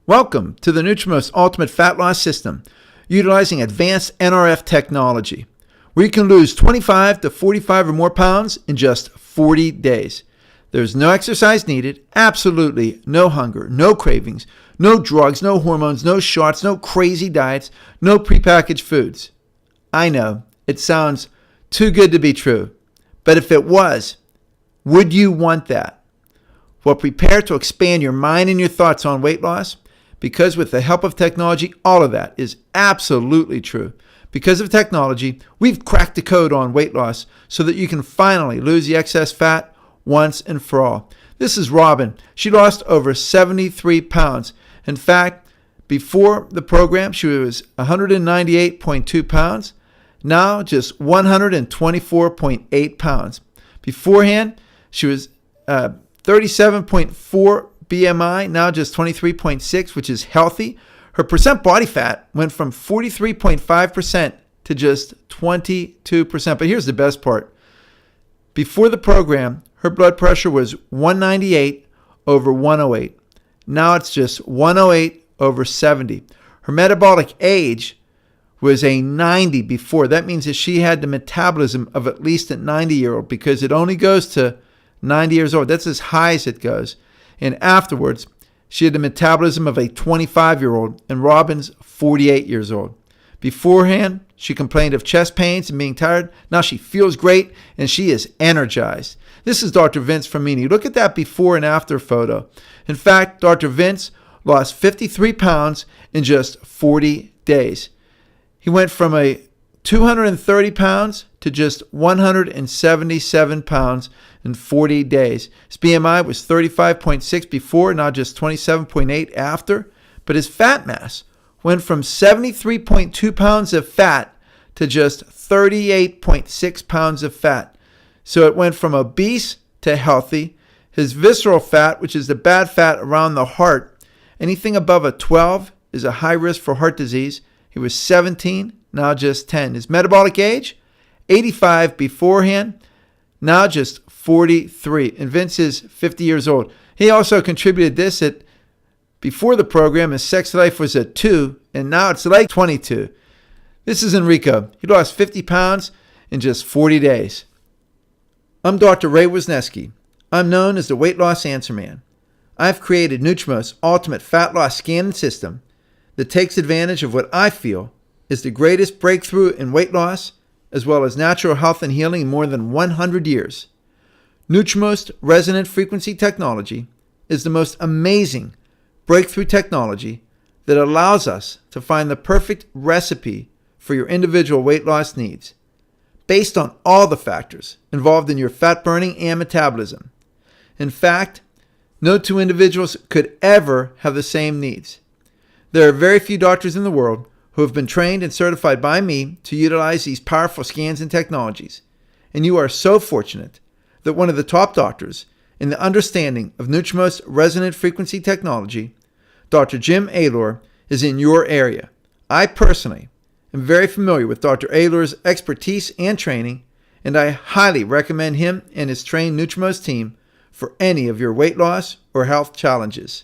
Welcome to the Nutrimost Ultimate Fat Loss System, utilizing advanced NRF technology, where you can lose 25 to 45 or more pounds in just 40 days. There's no exercise needed, absolutely no hunger, no cravings, no drugs, no hormones, no shots, no crazy diets, no prepackaged foods. I know, it sounds too good to be true, but if it was, would you want that? Well, prepare to expand your mind and your thoughts on weight loss, because with the help of technology, all of that is absolutely true. Because of technology, we've cracked the code on weight loss so that you can finally lose the excess fat once and for all. This is Robin. She lost over 73 pounds. In fact, before the program, she was 198.2 pounds. Now just 124.8 pounds. Beforehand, she was 37.4 BMI, now just 23.6, which is healthy. Her percent body fat went from 43.5% to just 22%. But here's the best part. Before the program, her blood pressure was 198 over 108. Now it's just 108 over 70. Her metabolic age was a 90 before. That means that she had the metabolism of at least a 90-year-old, because it only goes to 90 years old. That's as high as it goes. And afterwards, she had the metabolism of a 25-year-old, and Robin's 48 years old. Beforehand, she complained of chest pains and being tired. Now she feels great, and she is energized. This is Dr. Vince Fermini. Look at that before and after photo. In fact, Dr. Vince lost 53 pounds in just 40 days. He went from a 230 pounds to just 177 pounds in 40 days. His BMI was 35.6 before, now just 27.8 after. But his fat mass went from 73.2 pounds of fat to just 38.6 pounds of fat. So it went from obese to healthy. His visceral fat, which is the bad fat around the heart, anything above a 12 is a high risk for heart disease. He was 17, now just 10. His metabolic age, 85 beforehand, now just 43. And Vince is 50 years old. He also contributed this at before the program, his sex life was at 2, and now it's like 22. This is Enrico. He lost 50 pounds in just 40 days. I'm Dr. Ray Wisniewski. I'm known as the Weight Loss Answer Man. I've created Nutrimost's Ultimate Fat Loss Scanning System that takes advantage of what I feel is the greatest breakthrough in weight loss, as well as natural health and healing in more than 100 years. Nutrimost Resonant Frequency Technology is the most amazing breakthrough technology that allows us to find the perfect recipe for your individual weight loss needs, based on all the factors involved in your fat burning and metabolism. In fact, no two individuals could ever have the same needs. There are very few doctors in the world who have been trained and certified by me to utilize these powerful scans and technologies. And you are so fortunate that one of the top doctors in the understanding of Nutrimost Resonant Frequency Technology, Dr. Jim Aylor, is in your area. I personally am very familiar with Dr. Aylor's expertise and training, and I highly recommend him and his trained Nutrimost team for any of your weight loss or health challenges.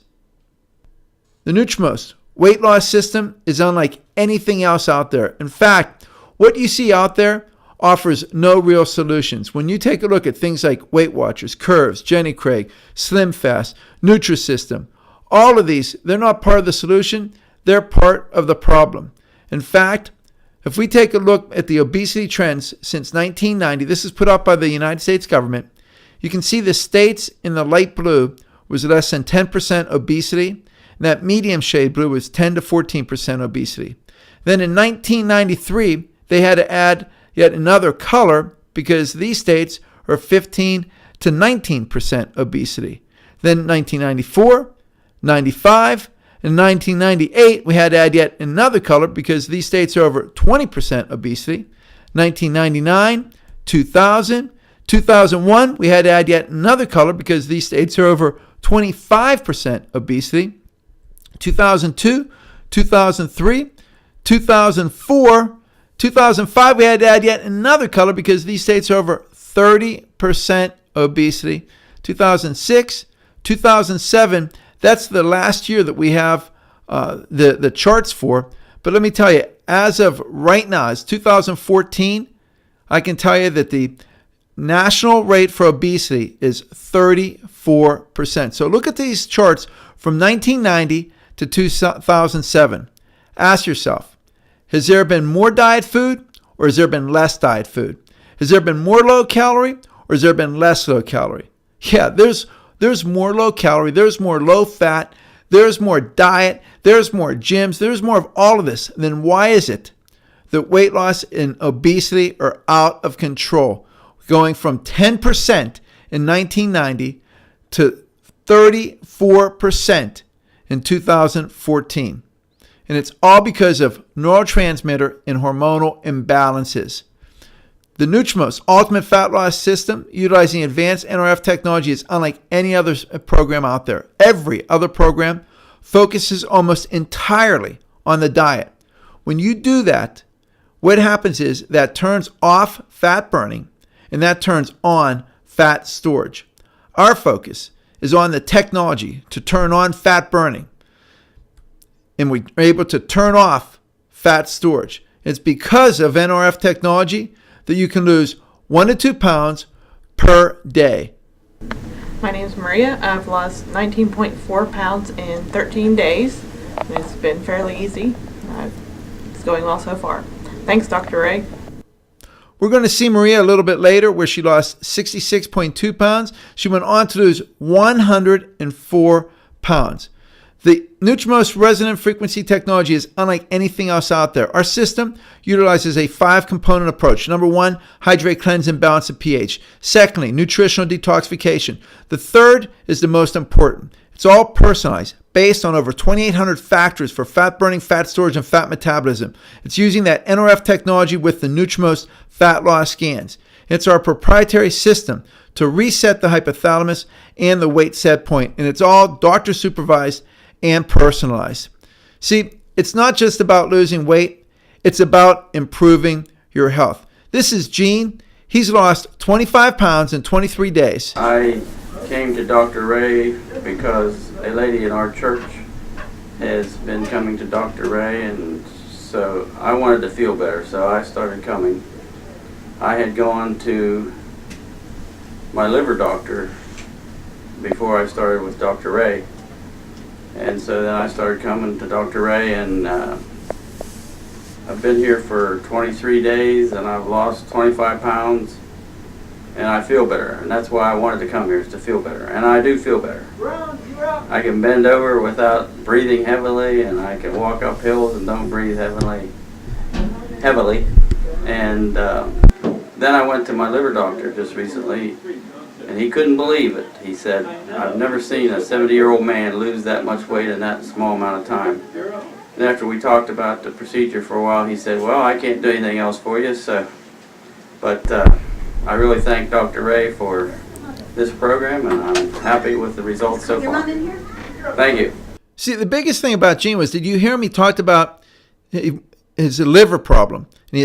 The Nutrimost weight loss system is unlike anything else out there. In fact, what you see out there offers no real solutions. When you take a look at things like Weight Watchers, Curves, Jenny Craig, Slim Fast, Nutrisystem, all of these, they're not part of the solution, they're part of the problem. In fact, if we take a look at the obesity trends since 1990, this is put out by the United States government, you can see the states in the light blue was less than 10% obesity, and that medium shade blue was 10 to 14% obesity. Then in 1993, they had to add yet another color because these states are 15 to 19% obesity. Then 1994, 95, and 1998, we had to add yet another color because these states are over 20% obesity. 1999, 2000, 2001, we had to add yet another color because these states are over 25% obesity. 2002, 2003, 2004, 2005, we had to add yet another color because these states are over 30% obesity. 2006, 2007, that's the last year that we have the charts for. But let me tell you, as of right now, it's 2014, I can tell you that the national rate for obesity is 34%. So look at these charts from 1990 to 2007. Ask yourself, has there been more diet food or has there been less diet food? Has there been more low calorie or has there been less low calorie? Yeah, there's more low calorie, there's more low fat, there's more diet, there's more gyms, there's more of all of this. Then why is it that weight loss and obesity are out of control, going from 10% in 1990 to 34% in 2014? And it's all because of neurotransmitter and hormonal imbalances. The Nutrimos Ultimate Fat Loss System, utilizing advanced NRF technology, is unlike any other program out there. Every other program focuses almost entirely on the diet. When you do that, what happens is that turns off fat burning and that turns on fat storage. Our focus is on the technology to turn on fat burning, and we're able to turn off fat storage. It's because of NRF technology that you can lose 1 to 2 pounds per day. My name's Maria. I've lost 19.4 pounds in 13 days. It's been fairly easy. It's going well so far. Thanks, Dr. Ray. We're going to see Maria a little bit later, where she lost 66.2 pounds. She went on to lose 104 pounds. The Nutrimos resonant frequency technology is unlike anything else out there. Our system utilizes a 5-component approach. Number 1, hydrate, cleanse, and balance the pH. Secondly, nutritional detoxification. The third is the most important. It's all personalized, based on over 2,800 factors for fat burning, fat storage, and fat metabolism. It's using that NRF technology with the Nutrimos fat loss scans. It's our proprietary system to reset the hypothalamus and the weight set point, and it's all doctor supervised and personalized. See, it's not just about losing weight, it's about improving your health. This is Gene. He's lost 25 pounds in 23 days. I came to Dr. Ray because a lady in our church has been coming to Dr. Ray, and so I wanted to feel better, so I started coming. I had gone to my liver doctor before I started with Dr. Ray. And so then I started coming to Dr. Ray, and I've been here for 23 days, and I've lost 25 pounds, and I feel better. And that's why I wanted to come here, is to feel better. And I do feel better. I can bend over without breathing heavily, and I can walk up hills and don't breathe heavily. And then I went to my liver doctor just recently, and he couldn't believe it. He said, I've never seen a 70-year-old man lose that much weight in that small amount of time. And after we talked about the procedure for a while, he said, well, I can't do anything else for you. But I really thank Dr. Ray for this program, and I'm happy with the results so far. Thank you. See, the biggest thing about Gene was, did you hear him? He talked about his liver problem. And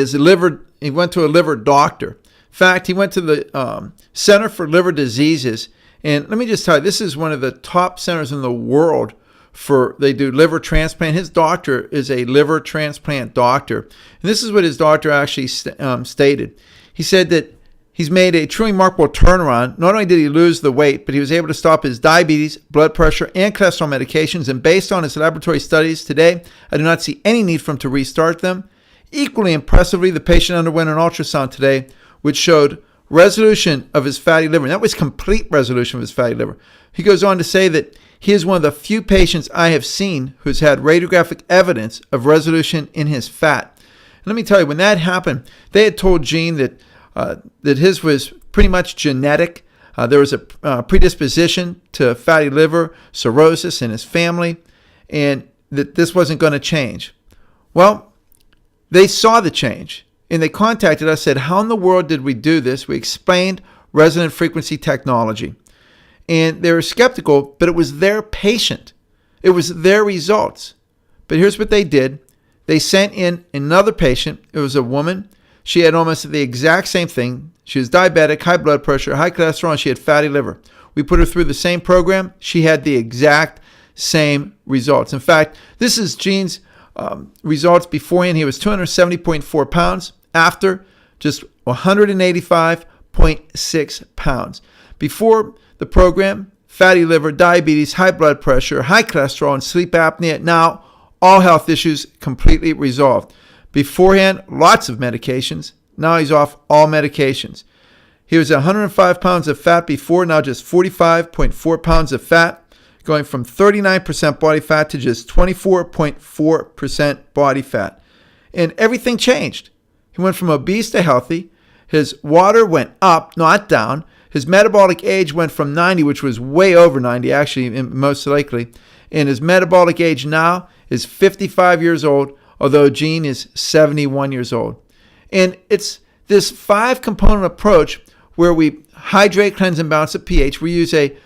he went to a liver doctor. In fact, he went to the Center for Liver Diseases, and let me just tell you, this is one of the top centers in the world they do liver transplant. His doctor is a liver transplant doctor, and this is what his doctor actually stated. He said that he's made a truly remarkable turnaround. Not only did he lose the weight, but he was able to stop his diabetes, blood pressure, and cholesterol medications, and based on his laboratory studies today, I do not see any need for him to restart them. Equally impressively, the patient underwent an ultrasound today, which showed resolution of his fatty liver. And that was complete resolution of his fatty liver. He goes on to say that he is one of the few patients I have seen who's had radiographic evidence of resolution in his fat. And let me tell you, when that happened, they had told Gene that his was pretty much genetic. There was a predisposition to fatty liver cirrhosis in his family, and that this wasn't going to change. Well, they saw the change. And they contacted us, said, how in the world did we do this? We explained resonant frequency technology. And they were skeptical, but it was their patient. It was their results. But here's what they did. They sent in another patient. It was a woman. She had almost the exact same thing. She was diabetic, high blood pressure, high cholesterol, and she had fatty liver. We put her through the same program. She had the exact same results. In fact, this is Gene's results beforehand. He was 270.4 pounds. After, just 185.6 pounds. Before the program, fatty liver, diabetes, high blood pressure, high cholesterol, and sleep apnea. Now, all health issues completely resolved. Beforehand, lots of medications. Now he's off all medications. He was 105 pounds of fat before, now just 45.4 pounds of fat, going from 39% body fat to just 24.4% body fat. And everything changed. He went from obese to healthy. His water went up, not down. His metabolic age went from 90, which was way over 90, actually, most likely. And his metabolic age now is 55 years old, although Gene is 71 years old. And it's this 5-component approach where we hydrate, cleanse, and balance the pH. We use an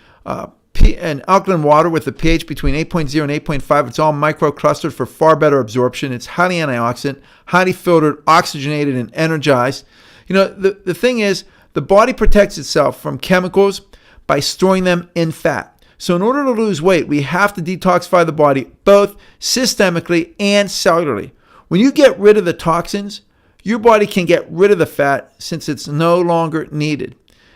alkaline water with a pH between 8.0 and 8.5. It's all microclustered for far better absorption. It's highly antioxidant, highly filtered, oxygenated, and energized. You know, the thing is, the body protects itself from chemicals by storing them in fat. So in order to lose weight, we have to detoxify the body both systemically and cellularly. When you get rid of the toxins, your body can get rid of the fat since it's no longer needed.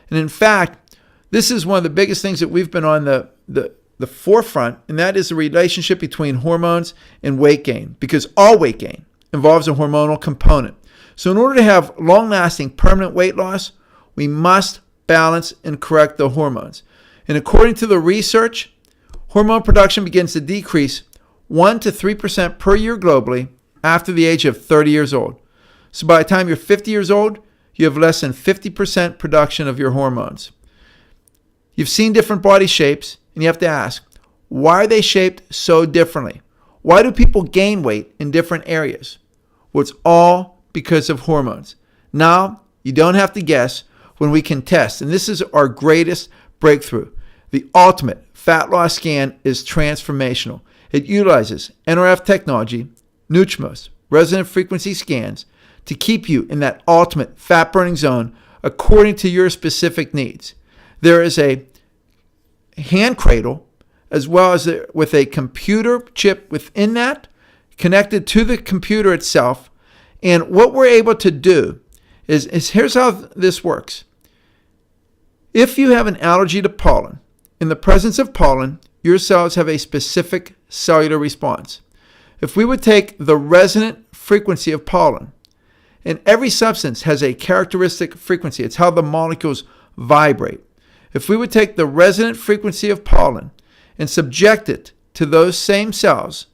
And in fact, this is one of the biggest things that we've been on the forefront, and that is the relationship between hormones and weight gain, because all weight gain involves a hormonal component. So in order to have long-lasting permanent weight loss, we must balance and correct the hormones. And according to the research, hormone production begins to decrease 1 to 3% per year globally after the age of 30 years old. So by the time you're 50 years old, you have less than 50% production of your hormones. You've seen different body shapes, and you have to ask, why are they shaped so differently? Why do people gain weight in different areas? Well, it's all because of hormones. Now, you don't have to guess when we can test, and this is our greatest breakthrough. The ultimate fat loss scan is transformational. It utilizes NRF technology, Nutrimos, resonant frequency scans, to keep you in that ultimate fat burning zone according to your specific needs. There is a hand cradle as well as with a computer chip within that connected to the computer itself. And what we're able to do is here's how this works. If you have an allergy to pollen, in the presence of pollen, your cells have a specific cellular response. If we would take the resonant frequency of pollen, and every substance has a characteristic frequency, it's how the molecules vibrate. If we would take the resonant frequency of pollen and subject it to those same cells,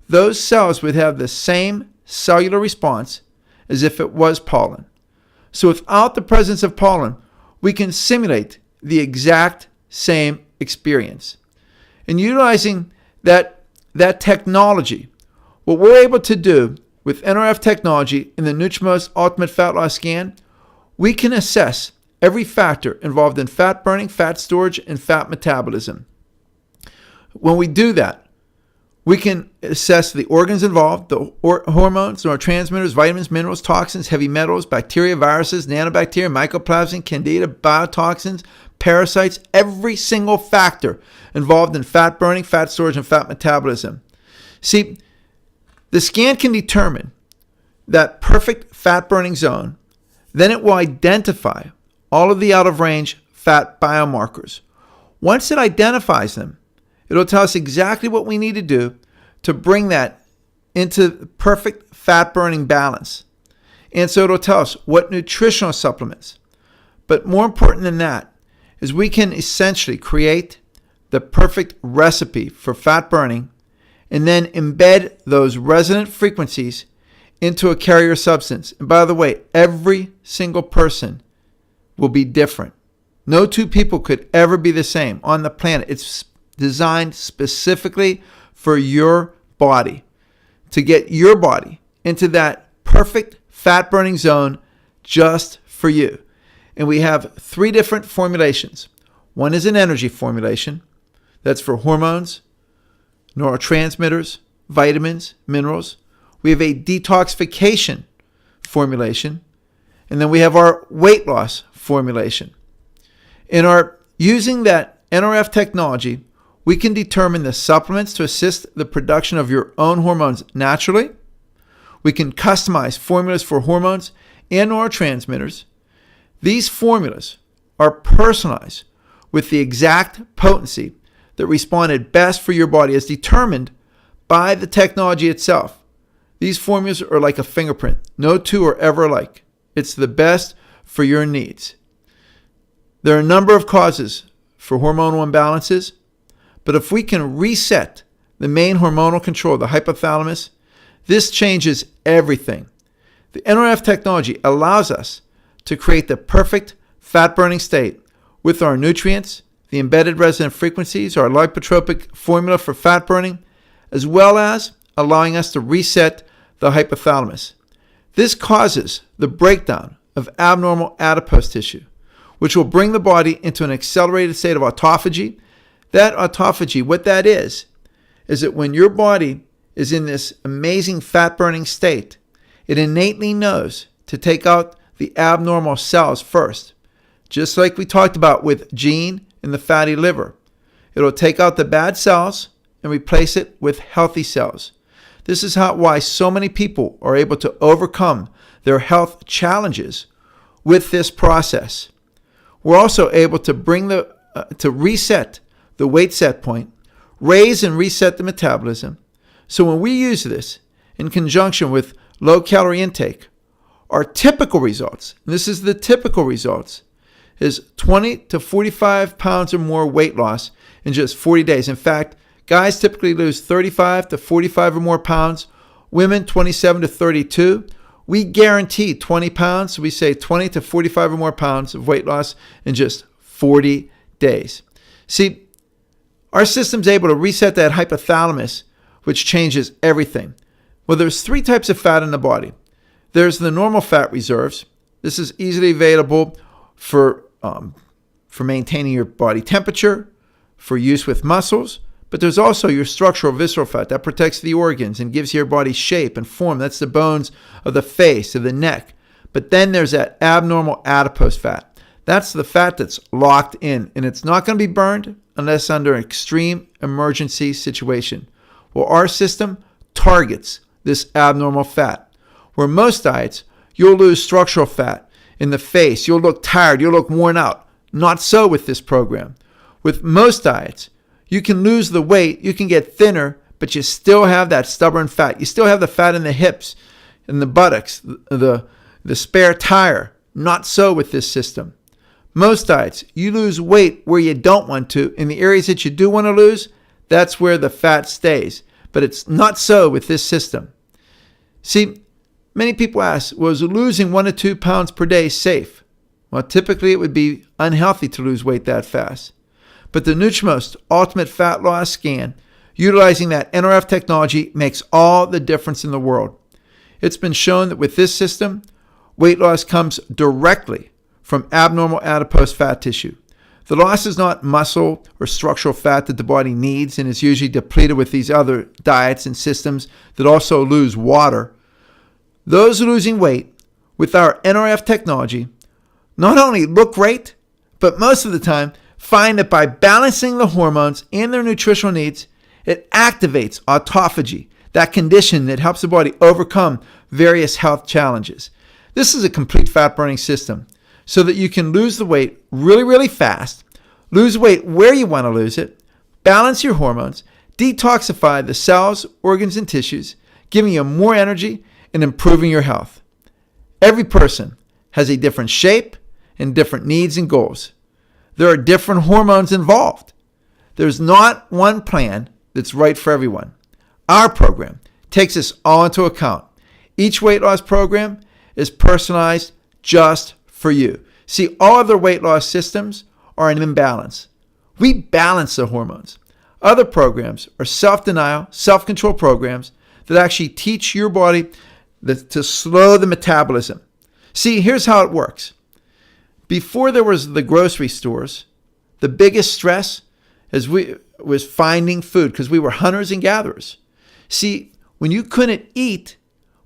those cells would have the same cellular response as if it was pollen. So without the presence of pollen, we can simulate the exact same experience. And utilizing that technology, what we're able to do with NRF technology in the Nutrimos Ultimate Fat Loss Scan, we can assess every factor involved in fat burning, fat storage, and fat metabolism. When we do that, we can assess the organs involved, the hormones, neurotransmitters, vitamins, minerals, toxins, heavy metals, bacteria, viruses, nanobacteria, mycoplasma, candida, biotoxins, parasites, every single factor involved in fat burning, fat storage, and fat metabolism. See, the scan can determine that perfect fat burning zone. Then it will identify all of the out of range fat biomarkers. Once it identifies them, it'll tell us exactly what we need to do to bring that into perfect fat burning balance. And so it'll tell us what nutritional supplements. But more important than that is we can essentially create the perfect recipe for fat burning and then embed those resonant frequencies into a carrier substance. And by the way, every single person will be different. No two people could ever be the same on the planet. It's designed specifically for your body, to get your body into that perfect fat burning zone just for you. And we have 3 different formulations. One is an energy formulation. That's for hormones, neurotransmitters, vitamins, minerals. We have a detoxification formulation. And then we have our weight loss formulation. In our using that NRF technology, we can determine the supplements to assist the production of your own hormones naturally. We can customize formulas for hormones and neurotransmitters. These formulas are personalized with the exact potency that responded best for your body as determined by the technology itself. These formulas are like a fingerprint. No two are ever alike. It's the best for your needs. There are a number of causes for hormonal imbalances, but if we can reset the main hormonal control, the hypothalamus, this changes everything. The NRF technology allows us to create the perfect fat-burning state with our nutrients, the embedded resonant frequencies, our lipotropic formula for fat burning, as well as allowing us to reset the hypothalamus. This causes the breakdown of abnormal adipose tissue, which will bring the body into an accelerated state of autophagy. That autophagy, what that is that when your body is in this amazing fat-burning state, it innately knows to take out the abnormal cells first. Just like we talked about with gene in the fatty liver. It'll take out the bad cells and replace it with healthy cells. This is why so many people are able to overcome their health challenges with this process. We're also able to to reset the weight set point, raise and reset the metabolism. So when we use this in conjunction with low calorie intake, our typical results, and this is the typical results, is 20 to 45 pounds or more weight loss in just 40 days. In fact, guys typically lose 35 to 45 or more pounds, women 27 to 32. We guarantee 20 pounds, so we say 20 to 45 or more pounds of weight loss in just 40 days. See, our system's able to reset that hypothalamus, which changes everything. Well, there's 3 types of fat in the body. There's the normal fat reserves. This is easily available for maintaining your body temperature, for use with muscles, but there's also your structural visceral fat that protects the organs and gives your body shape and form. That's the bones of the face, of the neck. But then there's that abnormal adipose fat. That's the fat that's locked in, and it's not going to be burned unless under an extreme emergency situation. Well, our system targets this abnormal fat. Where most diets, you'll lose structural fat in the face, you'll look tired, you'll look worn out. Not so with this program. With most diets, you can lose the weight, you can get thinner, but you still have that stubborn fat. You still have the fat in the hips, in the buttocks, the spare tire. Not so with this system. Most diets, you lose weight where you don't want to. In the areas that you do want to lose, that's where the fat stays. But it's not so with this system. See, many people ask, was losing 1 to 2 pounds per day safe? Well, typically it would be unhealthy to lose weight that fast. But the Nutrimost Ultimate Fat Loss Scan, utilizing that NRF technology, makes all the difference in the world. It's been shown that with this system, weight loss comes directly from abnormal adipose fat tissue. The loss is not muscle or structural fat that the body needs and is usually depleted with these other diets and systems that also lose water. Those losing weight with our NRF technology not only look great, but most of the time find that by balancing the hormones and their nutritional needs, it activates autophagy, that condition that helps the body overcome various health challenges. This is a complete fat-burning system so that you can lose the weight really, really fast, lose weight where you want to lose it, balance your hormones, detoxify the cells, organs, and tissues, giving you more energy and improving your health. Every person has a different shape and different needs and goals. There are different hormones involved. There's not one plan that's right for everyone. Our program takes this all into account. Each weight loss program is personalized just for you. See, all other weight loss systems are an imbalance. We balance the hormones. Other programs are self-denial, self-control programs that actually teach your body to slow the metabolism. See, here's how it works. Before there was the grocery stores, the biggest stress was finding food because we were hunters and gatherers. See, when you couldn't eat,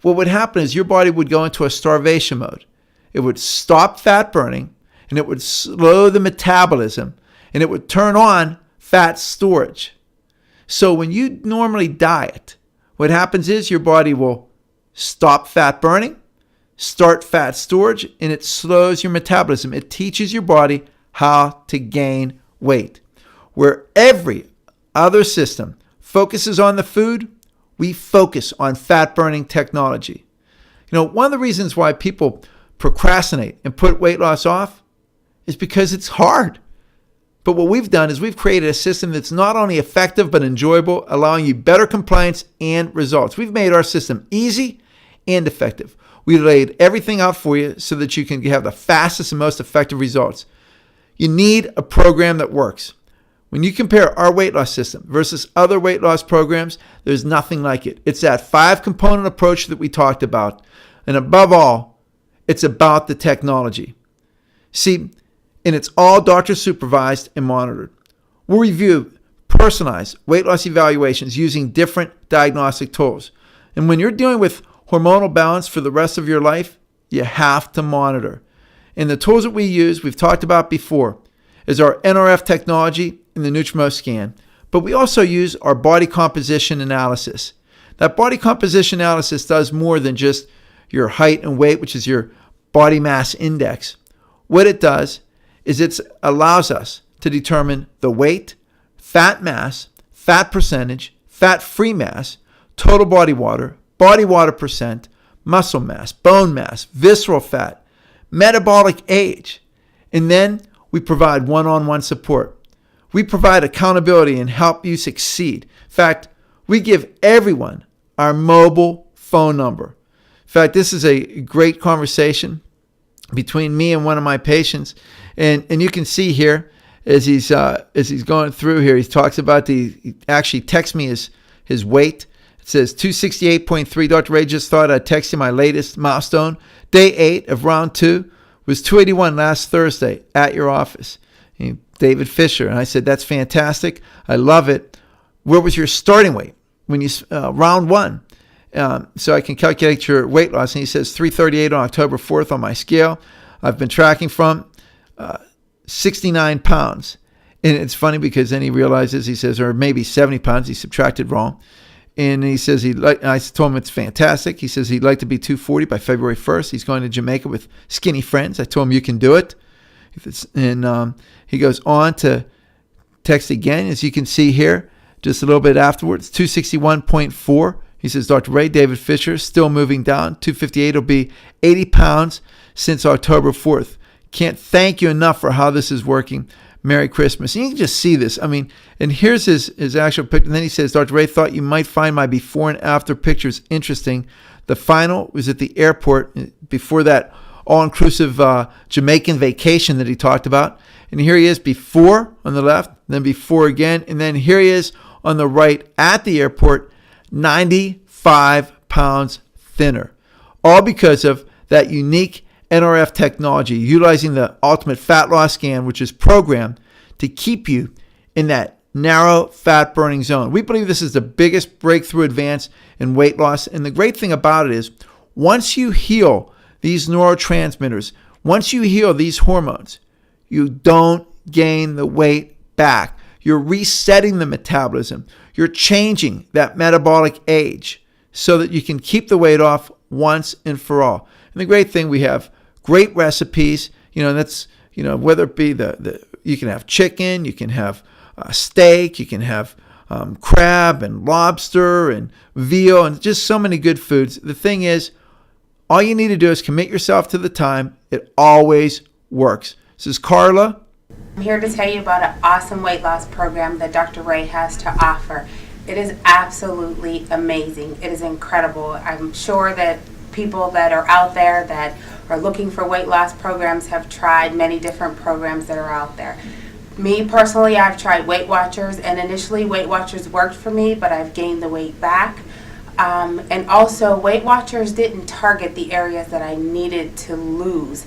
what would happen is your body would go into a starvation mode. It would stop fat burning, and it would slow the metabolism, and it would turn on fat storage. So when you normally diet, what happens is your body will stop fat burning, start fat storage, and it slows your metabolism. It teaches your body how to gain weight. Where every other system focuses on the food, we focus on fat burning technology. One of the reasons why people procrastinate and put weight loss off is because it's hard. But what we've done is we've created a system that's not only effective but enjoyable, allowing you better compliance and results. We've made our system easy and effective. We laid everything out for you so that you can have the fastest and most effective results. You need a program that works. When you compare our weight loss system versus other weight loss programs, there's nothing like it. It's that 5-component approach that we talked about. And above all, it's about the technology. See, and it's all doctor supervised and monitored. We'll review personalized weight loss evaluations using different diagnostic tools. And when you're dealing with hormonal balance for the rest of your life, you have to monitor. And the tools that we use, we've talked about before, is our NRF technology and the Nutrimo scan. But we also use our body composition analysis. That body composition analysis does more than just your height and weight, which is your body mass index. What it does is it allows us to determine the weight, fat mass, fat percentage, fat-free mass, total body water percent, muscle mass, bone mass, visceral fat, metabolic age. And then we provide one-on-one support. We provide accountability and help you succeed. In fact, we give everyone our mobile phone number. In fact, this is a great conversation between me and one of my patients. And you can see here as he's going through here, he talks about he actually texts me his weight. It says 268.3. Dr. Ray, just thought I'd text you my latest milestone. Day 8 of round 2 was 281 last Thursday at your office. David Fisher. And I said, that's fantastic. I love it. Where was your starting weight when you round 1? So I can calculate your weight loss. And he says 338 on October 4th on my scale. I've been tracking from 69 pounds. And it's funny because then he realizes, he says, or maybe 70 pounds. He subtracted wrong. And he says I told him it's fantastic. He says he'd like to be 240 by February 1st. He's going to Jamaica with skinny friends. I told him you can do it. And he goes on to text again, as you can see here, just a little bit afterwards, 261.4. He says, Dr. Ray, David Fisher, still moving down. 258 will be 80 pounds since October 4th. Can't thank you enough for how this is working. Merry Christmas. And you can just see this. I mean, and here's his actual picture. And then he says, Dr. Ray, thought you might find my before and after pictures interesting. The final was at the airport before that all-inclusive Jamaican vacation that he talked about. And here he is before on the left, then before again. And then here he is on the right at the airport, 95 pounds thinner. All because of that unique NRF technology, utilizing the ultimate fat loss scan, which is programmed to keep you in that narrow fat burning zone. We believe this is the biggest breakthrough advance in weight loss. And the great thing about it is once you heal these neurotransmitters, once you heal these hormones, you don't gain the weight back. You're resetting the metabolism. You're changing that metabolic age so that you can keep the weight off once and for all. And the great thing, we have great recipes, that's, whether it be you can have chicken, you can have steak, you can have crab and lobster and veal and just so many good foods. The thing is, all you need to do is commit yourself to the time. It always works. This is Carla. I'm here to tell you about an awesome weight loss program that Dr. Ray has to offer. It is absolutely amazing. It is incredible. I'm sure that people that are out there that are looking for weight loss programs have tried many different programs that are out there. Me personally, I've tried Weight Watchers, and initially Weight Watchers worked for me, but I've gained the weight back. And also Weight Watchers didn't target the areas that I needed to lose.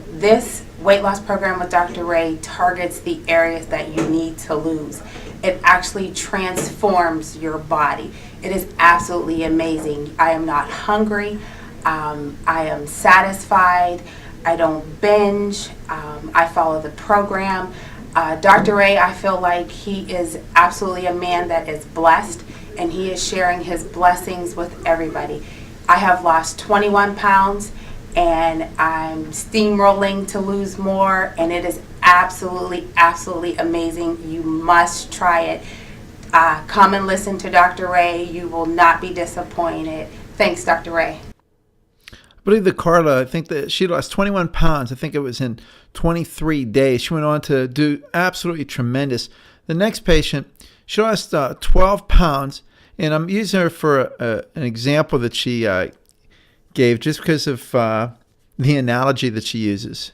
This weight loss program with Dr. Ray targets the areas that you need to lose. It actually transforms your body. It is absolutely amazing. I am not hungry. I am satisfied. I don't binge. I follow the program. Dr. Ray, I feel like he is absolutely a man that is blessed, and he is sharing his blessings with everybody. I have lost 21 pounds, and I'm steamrolling to lose more, and it is absolutely, absolutely amazing. You must try it. Come and listen to Dr. Ray. You will not be disappointed. Thanks, Dr. Ray. I believe that Carla, I think that she lost 21 pounds. I think it was in 23 days. She went on to do absolutely tremendous. The next patient, she lost 12 pounds, and I'm using her for an example that she gave just because of the analogy that she uses.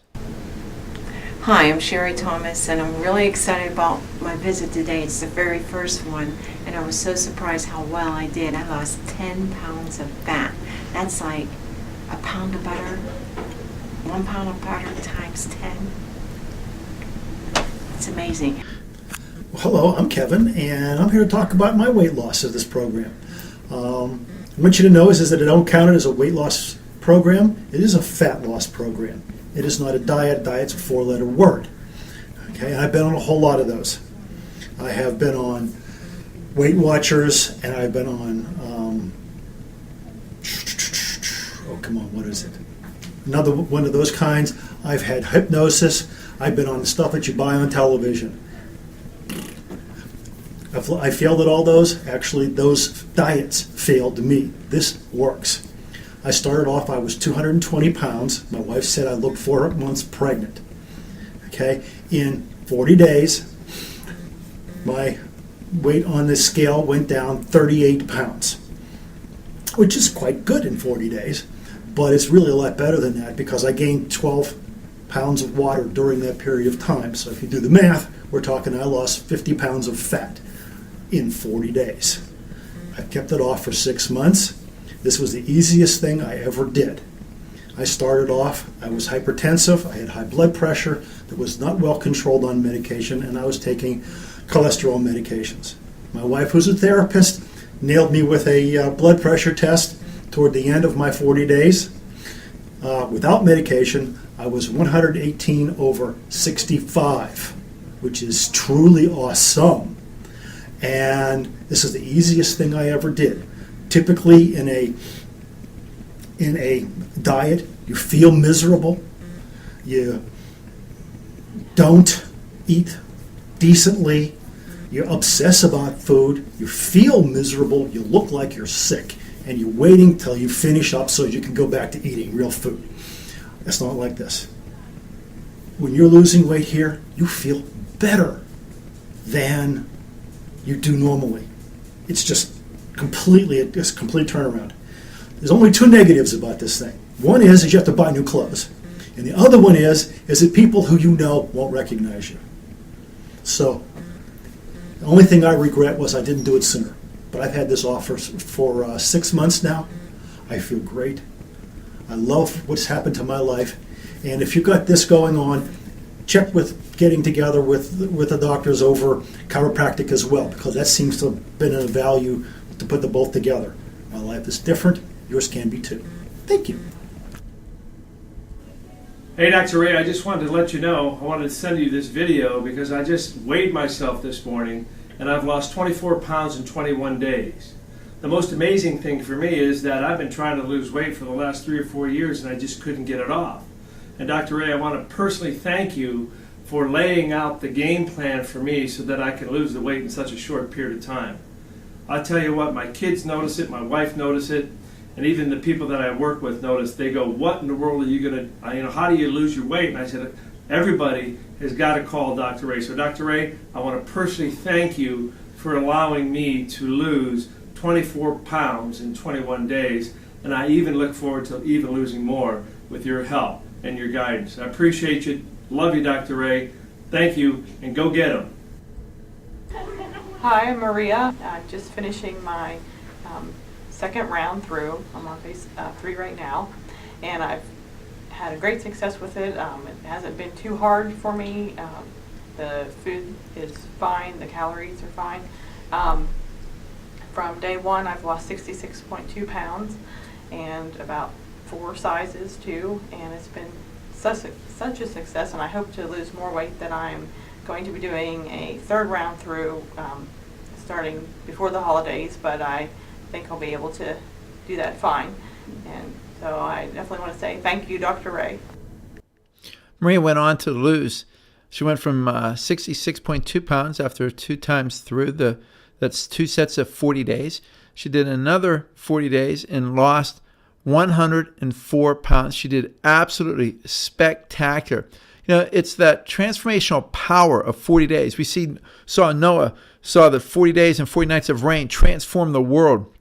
Hi, I'm Sherry Thomas, and I'm really excited about my visit today. It's the very first one, and I was so surprised how well I did. I lost 10 pounds of fat. That's like a pound of butter, 1 pound of butter times 10. It's amazing. Well, hello, I'm Kevin, and I'm here to talk about my weight loss of this program. I want you to know is that I don't count it as a weight loss program. It is a fat loss program. It is not a diet. Diet's a 4-letter word. Okay, and I've been on a whole lot of those. I have been on Weight Watchers, and I've been on what is it? Another one of those kinds. I've had hypnosis. I've been on the stuff that you buy on television. I failed at all those. Actually, those diets failed me. This works. I started off, I was 220 pounds. My wife said I looked 4 months pregnant. Okay, in 40 days, my weight on this scale went down 38 pounds, which is quite good in 40 days. But it's really a lot better than that because I gained 12 pounds of water during that period of time. So if you do the math, we're talking I lost 50 pounds of fat in 40 days. I've kept it off for 6 months. This was the easiest thing I ever did. I started off, I was hypertensive, I had high blood pressure that was not well controlled on medication, and I was taking cholesterol medications. My wife, who's a therapist, nailed me with a blood pressure test toward the end of my 40 days. Without medication, I was 118/65, which is truly awesome. And this is the easiest thing I ever did. Typically in a diet, you feel miserable. You don't eat decently. You obsess about food. You feel miserable. You look like you're sick. And you're waiting till you finish up so you can go back to eating real food. It's not like this. When you're losing weight here, you feel better than you do normally. It's just it's a complete turnaround. There's only 2 negatives about this thing. One is you have to buy new clothes. And the other one is that people who you know won't recognize you. So the only thing I regret was I didn't do it sooner. But I've had this offer for 6 months now. I feel great. I love what's happened to my life. And if you've got this going on, check with getting together with the doctors over chiropractic as well, because that seems to have been a value to put them both together. My life is different. Yours can be too. Thank you. Hey, Dr. Ray, I just wanted to let you know, I wanted to send you this video because I just weighed myself this morning and I've lost 24 pounds in 21 days. The most amazing thing for me is that I've been trying to lose weight for the last 3 or 4 years and I just couldn't get it off. And Dr. Ray, I want to personally thank you for laying out the game plan for me so that I can lose the weight in such a short period of time. I'll tell you what, my kids notice it, my wife notice it, and even the people that I work with notice. They go, what in the world are you going to, how do you lose your weight? And I said, everybody has got to call Dr. Ray. So Dr. Ray, I want to personally thank you for allowing me to lose 24 pounds in 21 days, and I even look forward to even losing more with your help and your guidance. I appreciate you. Love you, Dr. Ray. Thank you, and go get them. Hi, I'm Maria. I'm just finishing my second round through. I'm on phase 3 right now, and I've had a great success with it. It hasn't been too hard for me. The food is fine. The calories are fine. From day 1, I've lost 66.2 pounds and about 4 sizes too, and it's been such a success, and I hope to lose more weight than I'm going to be doing a third round through starting before the holidays, but I think I'll be able to do that fine. And so I definitely want to say thank you, Dr. Ray. Maria went on to lose. She went from 66.2 pounds after 2 times through. That's 2 sets of 40 days. She did another 40 days and lost 104 pounds. She did absolutely spectacular. It's that transformational power of 40 days. Noah saw the 40 days and 40 nights of rain transform the world.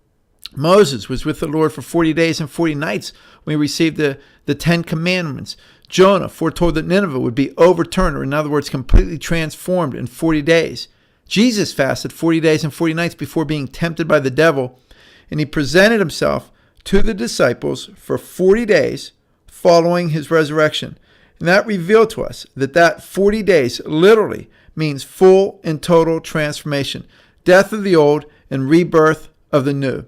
Moses was with the Lord for 40 days and 40 nights when he received the 10 commandments. Jonah foretold that Nineveh would be overturned, or in other words, completely transformed in 40 days. Jesus fasted 40 days and 40 nights before being tempted by the devil, and he presented himself to the disciples for 40 days following his resurrection. And that revealed to us that 40 days literally means full and total transformation, death of the old and rebirth of the new.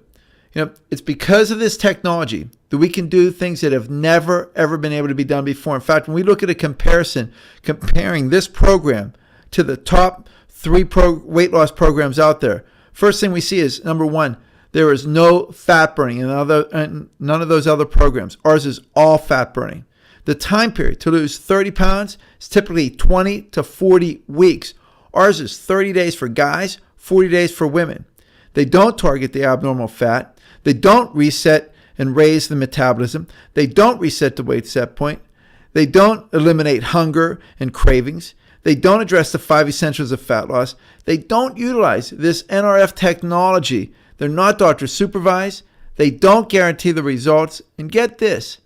It's because of this technology that we can do things that have never, ever been able to be done before. In fact, when we look at a comparison, comparing this program to the top 3 weight loss programs out there, first thing we see is, number 1, there is no fat burning in none of those other programs. Ours is all fat burning. The time period to lose 30 pounds is typically 20 to 40 weeks. Ours is 30 days for guys, 40 days for women. They don't target the abnormal fat. They don't reset and raise the metabolism. They don't reset the weight set point. They don't eliminate hunger and cravings. They don't address the 5 essentials of fat loss. They don't utilize this NRF technology. They're not doctor supervised. They don't guarantee the results. And get this,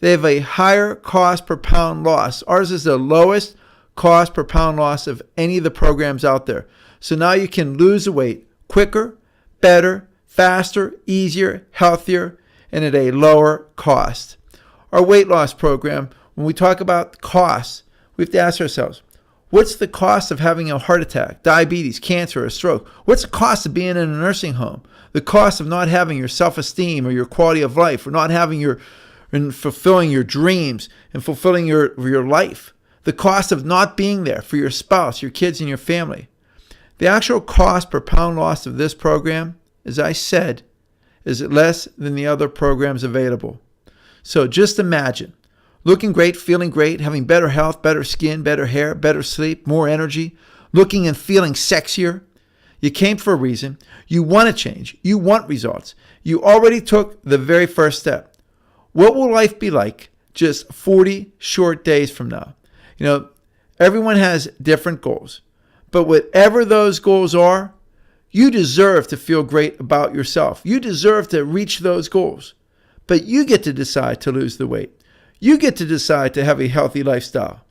they have a higher cost per pound loss. Ours is the lowest cost per pound loss of any of the programs out there. So now you can lose the weight quicker, better, faster, easier, healthier, and at a lower cost. Our weight loss program, when we talk about costs, we have to ask ourselves, what's the cost of having a heart attack, diabetes, cancer, or a stroke? What's the cost of being in a nursing home? The cost of not having your self-esteem or your quality of life, or not having and fulfilling your dreams and fulfilling your life. The cost of not being there for your spouse, your kids, and your family. The actual cost per pound loss of this program, as I said, is less than the other programs available. So just imagine looking great, feeling great, having better health, better skin, better hair, better sleep, more energy, looking and feeling sexier. You came for a reason. You want to change. You want results. You already took the very first step. What will life be like just 40 short days from now? Everyone has different goals. But whatever those goals are, you deserve to feel great about yourself. You deserve to reach those goals. But you get to decide to lose the weight. You get to decide to have a healthy lifestyle.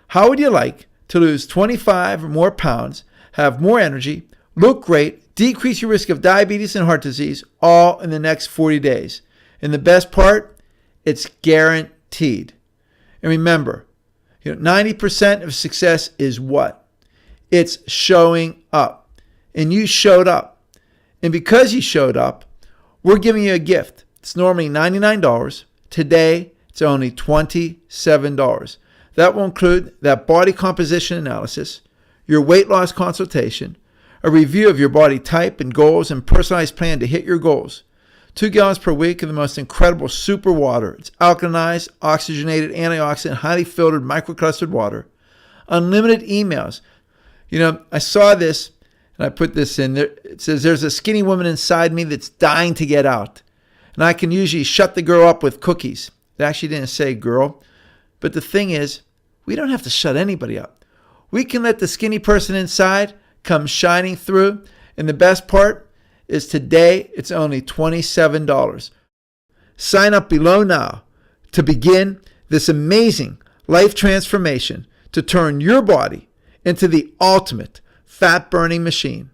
How would you like to lose 25 or more pounds, have more energy, look great, decrease your risk of diabetes and heart disease, all in the next 40 days? And the best part, it's guaranteed. And remember, 90% of success is what? It's showing up. And you showed up. And because you showed up, we're giving you a gift. It's normally $99. Today, it's only $27. That will include that body composition analysis, your weight loss consultation, a review of your body type and goals, and personalized plan to hit your goals. 2 gallons per week of the most incredible super water. It's alkalinized, oxygenated, antioxidant, highly filtered, microclustered water. Unlimited emails. I saw this, and I put this in there. It says, there's a skinny woman inside me that's dying to get out. And I can usually shut the girl up with cookies. It actually didn't say girl. But the thing is, we don't have to shut anybody up. We can let the skinny person inside come shining through. And the best part is today, it's only $27. Sign up below now to begin this amazing life transformation to turn your body into the ultimate fat-burning machine.